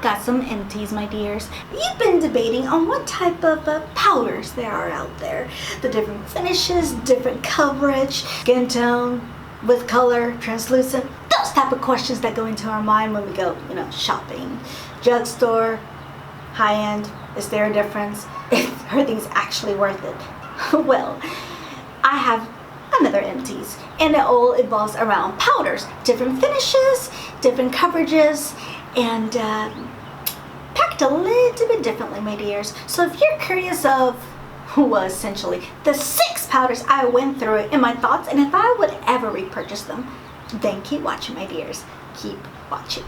got some empties, my dears. You've been debating on what type of powders there are out there. The different finishes, different coverage, skin tone, with color, translucent. Those type of questions that go into our mind when we go, shopping. Drugstore, high-end, is there a difference? Are things actually worth it? Well, I have another empties, and it all evolves around powders, different finishes, different coverages, and packed a little bit differently, my dears. So if you're curious of, well, essentially the 6 powders I went through and my thoughts, and if I would ever repurchase them, then keep watching, my dears. Keep watching.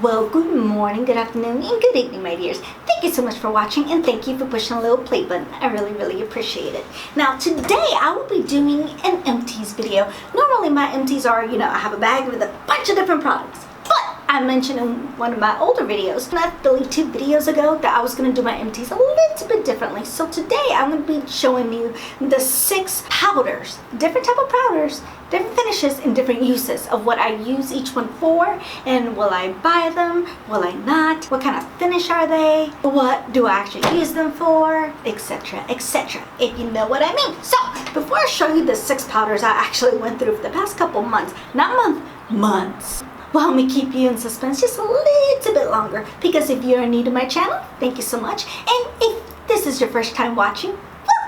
Well, good morning, good afternoon, and good evening, my dears. Thank you so much for watching, and thank you for pushing a little play button. I really, really appreciate it. Now, today I will be doing an empties video. Normally my empties are, I have a bag with a bunch of different products. But I mentioned in one of my older videos, I believe 2 videos ago, that I was going to do my empties a little bit differently. So today I'm going to be showing you the 6 powders, different type of powders, different finishes, and different uses of what I use each one for, and will I buy them, will I not, what kind of finish are they, what do I actually use them for, etc, etc, if you know what I mean. So before I show you the 6 powders I actually went through for the past couple months, not months, well, let me keep you in suspense just a little bit longer, because if you're new to my channel, thank you so much, and if this is your first time watching,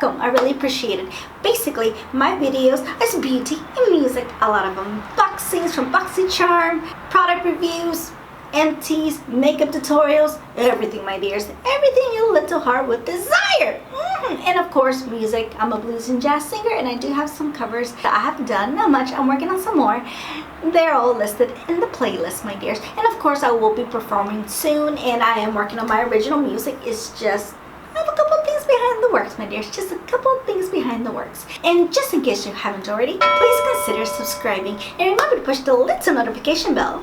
welcome. I really appreciate it. Basically, my videos is beauty and music, a lot of them boxings from boxycharm, product reviews, empties, makeup tutorials, everything, my dears, everything your little heart would desire. And of course, music. I'm a blues and jazz singer, and I do have some covers that I have done. Not much, I'm working on some more. They're all listed in the playlist, my dears. And of course, I will be performing soon, and I am working on my original music. It's just, I have a couple of things behind the works, my dears. Just a couple of things behind the works. And just in case you haven't already, please consider subscribing, and remember to push the little notification bell,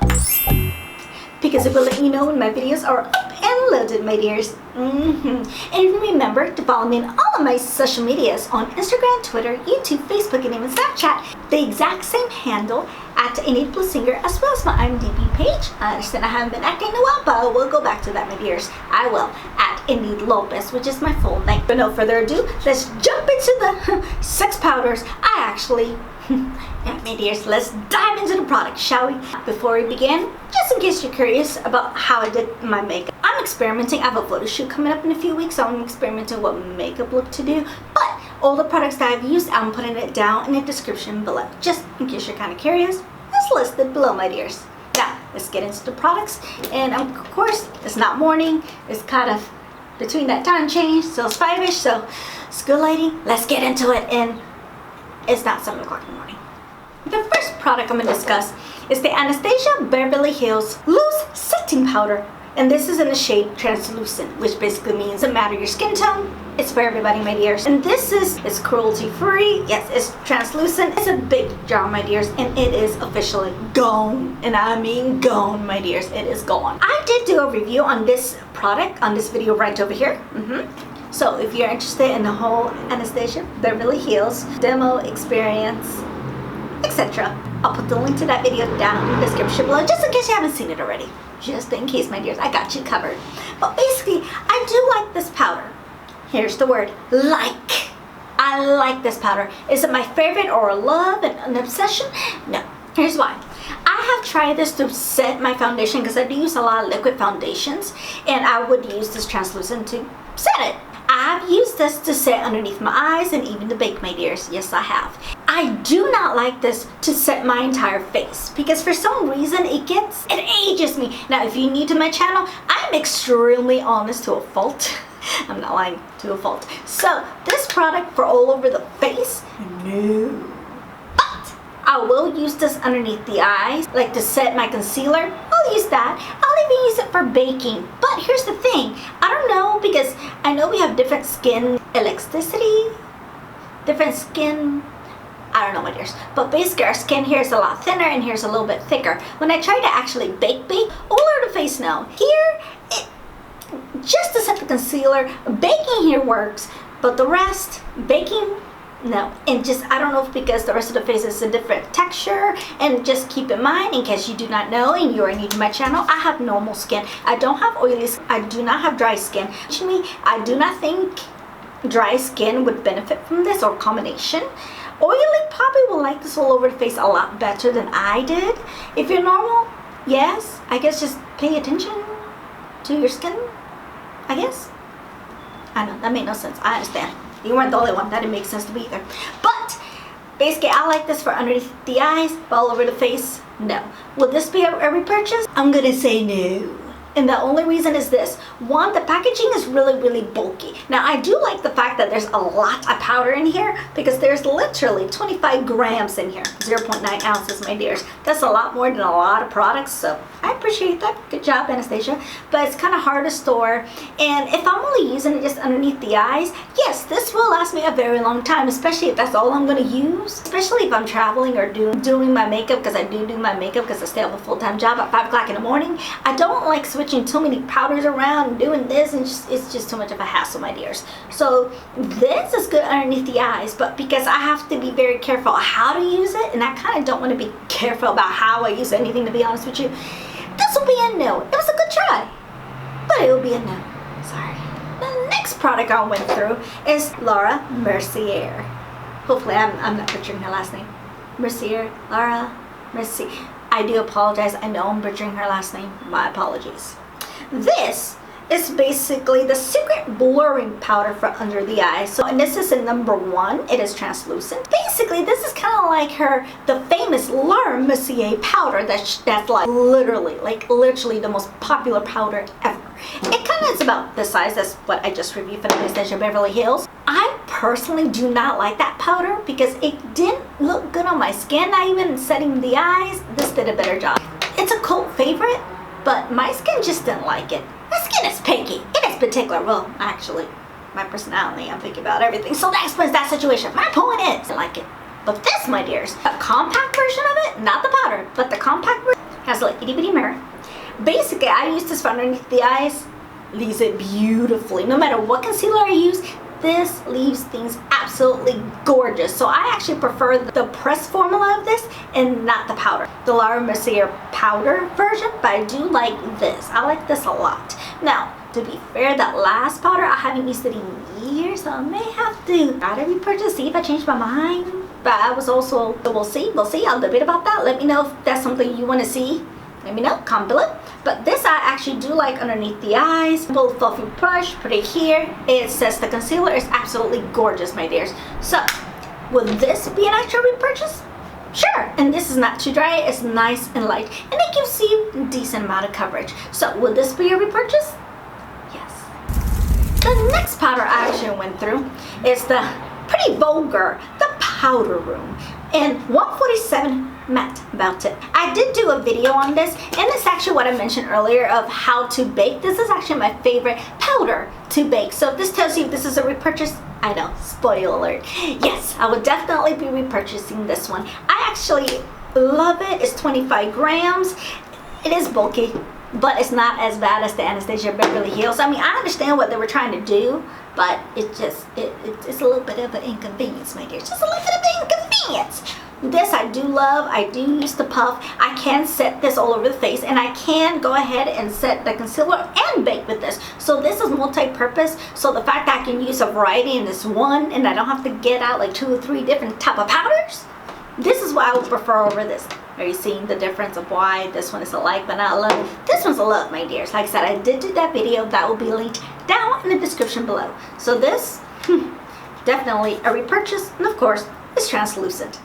because it will let you know when my videos are up and loaded, my dears. And remember to follow me on all of my social medias on Instagram, Twitter, YouTube, Facebook, and even Snapchat. The exact same handle at Enidbluesinger, as well as my IMDb page. I understand I haven't been acting in a while, but I will go back to that, my dears. I will, at Enid Lopez, which is my full name. But no further ado, let's jump into the 6 powders I actually my dears, let's dive into the product, shall we? Before we begin, just in case you're curious about how I did my makeup, I'm experimenting. I have a photo shoot coming up in a few weeks, so I'm experimenting what makeup look to do. But all the products that I've used, I'm putting it down in the description below, just in case you're kind of curious. It's listed below, my dears. Now, let's get into the products. And of course, it's not morning. It's kind of between that time change, so it's 5-ish, so it's good lighting. Let's get into it, and it's not 7 o'clock in the morning. The first product I'm going to discuss is the Anastasia Beverly Hills Loose Setting Powder. And this is in the shade Translucent, which basically means no matter your skin tone, it's for everybody, my dears. And this is cruelty-free. Yes, it's translucent. It's a big jar, my dears, and it is officially gone. And I mean gone, my dears. It is gone. I did do a review on this product, on this video right over here. So if you're interested in the whole Anastasia Beverly Hills demo experience, etc., I'll put the link to that video down in the description below, just in case you haven't seen it already. Just in case, my dears, I got you covered. But basically, I do like this powder. Here's the word, like. I like this powder. Is it my favorite or a love and an obsession? No. Here's why. I have tried this to set my foundation, because I do use a lot of liquid foundations, and I would use this translucent to set it. I've used this to set underneath my eyes and even to bake, my dears. Yes, I have. I do not like this to set my entire face, because for some reason it ages me. Now, if you're new to my channel, I'm extremely honest to a fault. I'm not lying, to a fault. So this product for all over the face, no. But I will use this underneath the eyes, like to set my concealer. I'll use that. I'll even use it for baking. But here's the thing, I don't know, because I know we have different skin elasticity, different skin, I don't know, my dears, but basically our skin here is a lot thinner and here's a little bit thicker. When I try to actually bake all over the face now, here, just to set the concealer, baking here works, but the rest, baking, No, and just, I don't know if because the rest of the face is a different texture, and just keep in mind, in case you do not know and you are new to my channel, I have normal skin. I don't have oily skin. I do not have dry skin. Actually, I do not think dry skin would benefit from this or combination. Oily probably will like this all over the face a lot better than I did. If you're normal, yes, I guess just pay attention to your skin, I guess. I know, that made no sense. I understand. You weren't the only one. That didn't make sense to me either. But basically, I like this for underneath the eyes, but all over the face, no. Will this be a repurchase? I'm gonna say no. And the only reason is this. One, the packaging is really, really bulky. Now, I do like the fact that there's a lot of powder in here because there's literally 25 grams in here. 0.9 ounces, my dears. That's a lot more than a lot of products, so I appreciate that. Good job, Anastasia. But it's kind of hard to store. And if I'm only using it just underneath the eyes, yes, this will last me a very long time, especially if that's all I'm going to use. Especially if I'm traveling or doing my makeup, because I do my makeup because I still have a full-time job at 5 o'clock in the morning. I don't like switching too many powders around and doing this, and it's just too much of a hassle, my dears. So this is good underneath the eyes, but because I have to be very careful how to use it, and I kind of don't want to be careful about how I use anything, to be honest with you, this will be a no. It was a good try, but it will be a no. Sorry. The next product I went through is Laura Mercier. Hopefully I'm not butchering her last name. Mercier, Laura Mercier. I do apologize. I know I'm butchering her last name. My apologies. This is basically the secret blurring powder for under the eyes. So, and this is in number 1. It is translucent. Basically, this is kind of like the famous Laura Mercier powder that's like literally the most popular powder ever. It kind of is about the size. That's what I just reviewed for Anastasia Beverly Hills. I personally do not like that powder because it didn't look good on my skin. Not even setting the eyes. This did a better job. It's a cult favorite, but my skin just didn't like it. My skin is picky. It is particular. Well, actually, my personality, I'm picky about everything. So that explains that situation. My point is, I like it. But this, my dears, the compact version of it, not the powder, but the compact version, has a little itty bitty mirror. Basically, I use this for underneath the eyes. Leaves it beautifully. No matter what concealer I use, this leaves things absolutely gorgeous. So I actually prefer the pressed formula of this and not the powder. The Laura Mercier powder version, but I do like this. I like this a lot. Now, to be fair, that last powder, I haven't used it in years, so I may have to try to repurchase, see if I change my mind. But I was also, we'll see. I'll debate about that. Let me know if that's something you want to see. Let me know, comment below. But this I actually do like underneath the eyes. Little fluffy brush, put it here. It says the concealer is absolutely gorgeous, my dears. So, will this be an actual repurchase? Sure, and this is not too dry, it's nice and light, and it gives you a decent amount of coverage. So, will this be a repurchase? Yes. The next powder I actually went through is the pretty Vulgar, the Powder Room, in 147 matte about it. I did do a video on this, and it's actually what I mentioned earlier of how to bake. This is actually my favorite powder to bake. So if this tells you this is a repurchase, I know, spoiler alert. Yes, I would definitely be repurchasing this one. I actually love it. It's 25 grams. It is bulky, but it's not as bad as the Anastasia Beverly Hills. I mean, I understand what they were trying to do, but it's a little bit of an inconvenience, my dear. It's just a little bit of an inconvenience. This I do love. I do use the puff. I can set this all over the face, and I can go ahead and set the concealer and bake with this. So this is multi-purpose. So the fact that I can use a variety in this one, and I don't have to get out like 2 or 3 different type of powders, this is what I would prefer over this. Are you seeing the difference of why this one is a like but not a love? This one's a love, my dears. Like I said, I did do that video. That will be linked down in the description below. So this, definitely a repurchase, and of course, it's translucent.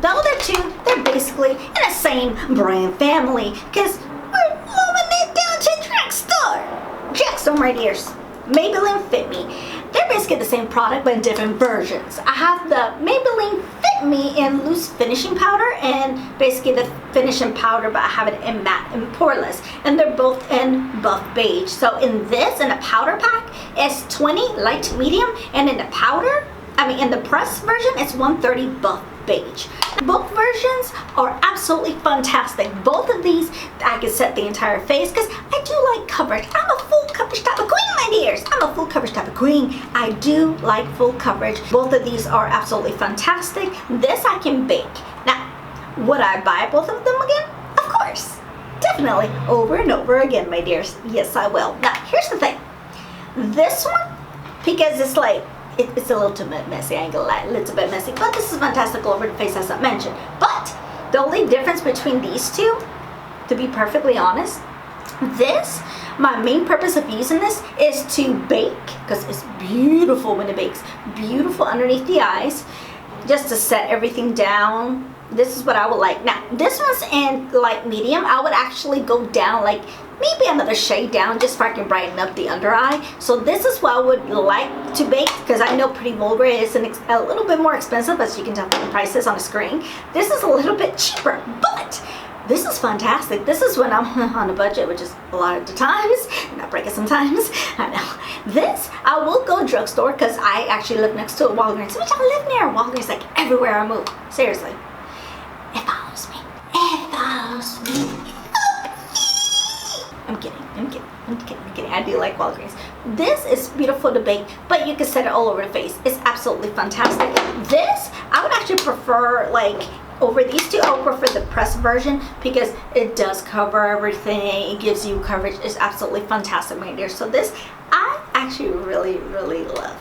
The other two, they're basically in the same brand family, because we're moving it down to drugstore, my dears. Maybelline Fit Me. They're basically the same product, but in different versions. I have the Maybelline Fit Me in loose finishing powder, and basically the finishing powder, but I have it in matte and poreless, and they're both in buff beige. So in this, in a powder pack, it's 20 light medium, and in the powder, in the press version, it's 130 buff beige. Both versions are absolutely fantastic. Both of these, I can set the entire face because I do like coverage. I'm a full coverage type of queen, my dears. I'm a full coverage type of queen. I do like full coverage. Both of these are absolutely fantastic. This I can bake. Now, would I buy both of them again? Of course. Definitely. Over and over again, my dears. Yes, I will. Now, here's the thing. This one, because it's like, it's a little too messy, I ain't gonna lie, a little bit messy, but this is fantastic all over the face as I mentioned. But the only difference between these two, to be perfectly honest, my main purpose of using this is to bake, because it's beautiful when it bakes, beautiful underneath the eyes, just to set everything down. This is what I would like. Now, this one's in light medium. I would actually go down like maybe another shade down just so I can brighten up the under eye. So this is what I would like to bake, because I know Pretty Vulgar is a little bit more expensive, as you can tell from the prices on the screen. This is a little bit cheaper, but this is fantastic. This is when I'm on a budget, which is a lot of the times, not breaking sometimes, I know. This, I will go drugstore, because I actually live next to a Walgreens, which I live near a Walgreens like everywhere I move. Seriously. It follows me. It follows me. I'm kidding. I do like Vulgars. This is beautiful to bake, but you can set it all over the face. It's absolutely fantastic. This, I would actually prefer, like, over these two, I would prefer the press version because it does cover everything. It gives you coverage. It's absolutely fantastic, my dear. So this, I actually really, really love.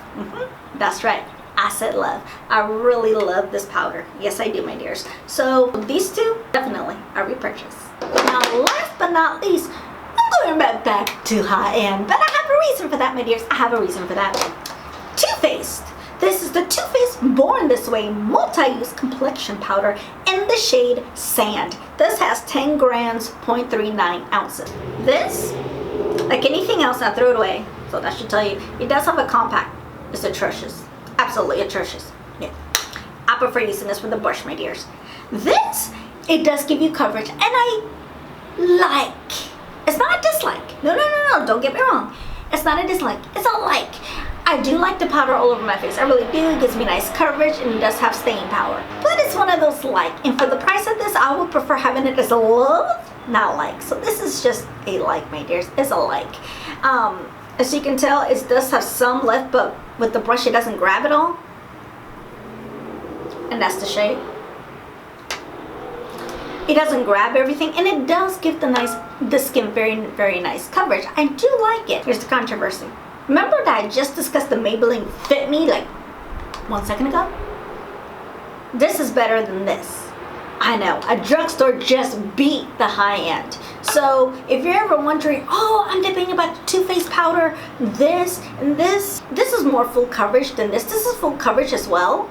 That's right. I said love. I really love this powder. Yes, I do, my dears. So these two, definitely a repurchase. Now, last but not least, I'm going back to high end, but I have a reason for that, my dears. I have a reason for that. TooFaced. This is the TooFaced Born This Way multi-use complexion powder in the shade Sand. This has 10 grams, 0.39 ounces. This, like anything else, I throw it away. So that should tell you, it does have a compact. It's atrocious. Absolutely atrocious. Yeah. I prefer using this with a brush, my dears. This, it does give you coverage, and I like. It's not a dislike. No, don't get me wrong. It's not a dislike. It's a like. I do like the powder all over my face. I really do. It gives me nice coverage, and it does have staying power. But it's one of those like. And for the price of this, I would prefer having it as a love, not like. So this is just a like, my dears. It's a like. As you can tell, it does have some left, but with the brush, it doesn't grab it all. And that's the shade. It doesn't grab everything, and it does give the skin very, very nice coverage. I do like it. Here's the controversy. Remember that I just discussed the Maybelline Fit Me like 1 second ago? This is better than this. I know, a drugstore just beat the high end. So if you're ever wondering, oh, I'm debating about the TooFaced powder, this and this is more full coverage than this. This is full coverage as well.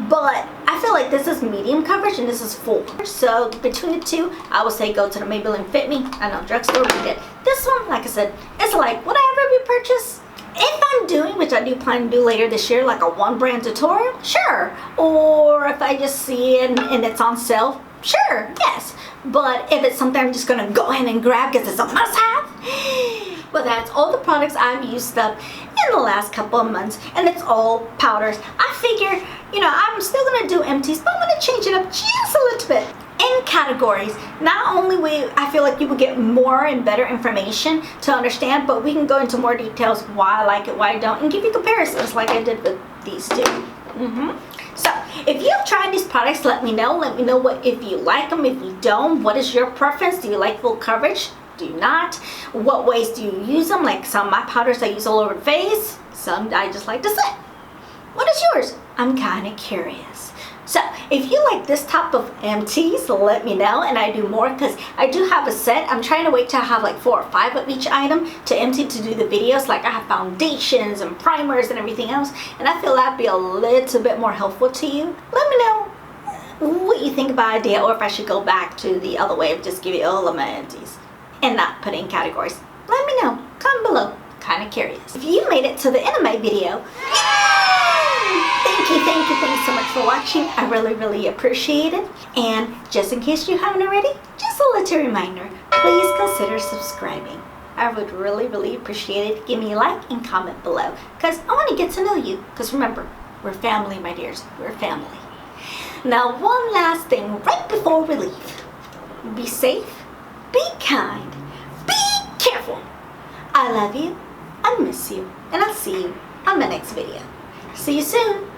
But I feel like this is medium coverage and this is full. So between the two, I would say go to the Maybelline Fit Me. I know, drugstore we did. This one, like I said, it's like, would I ever repurchase? If I'm doing, which I do plan to do later this year, like a one brand tutorial, sure. Or if I just see it and it's on sale, sure, yes. But if it's something I'm just gonna go ahead and grab because it's a must have, well, that's all the products I've used up in the last couple of months, and it's all powders. I figure, you know, I'm still gonna do empties, but I'm gonna change it up just a little bit. In categories, not only will I feel like you will get more and better information to understand, but we can go into more details why I like it, why I don't, and give you comparisons like I did with these two. So if you've tried these products, let me know. Let me know what, if you like them, if you don't, what is your preference? Do you like full coverage? Do you not? What ways do you use them? Like some of my powders I use all over the face, some I just like to set. What is yours? I'm kind of curious. So if you like this type of empties, let me know, and I do more because I do have a set. I'm trying to wait till I have like 4 or 5 of each item to empty to do the videos. Like I have foundations and primers and everything else, and I feel that'd be a little bit more helpful to you. Let me know what you think about the idea, or if I should go back to the other way of just giving all of my empties and not put in categories. Let me know. Comment below. Kind of curious. If you made it to the end of my video, thank you so much for watching. I really, really appreciate it. And just in case you haven't already, just a little reminder, please consider subscribing. I would really, really appreciate it. Give me a like and comment below, because I want to get to know you. Because remember, we're family, my dears. We're family. Now, one last thing right before we leave. Be safe, be kind, be careful. I love you, I miss you, and I'll see you on my next video. See you soon.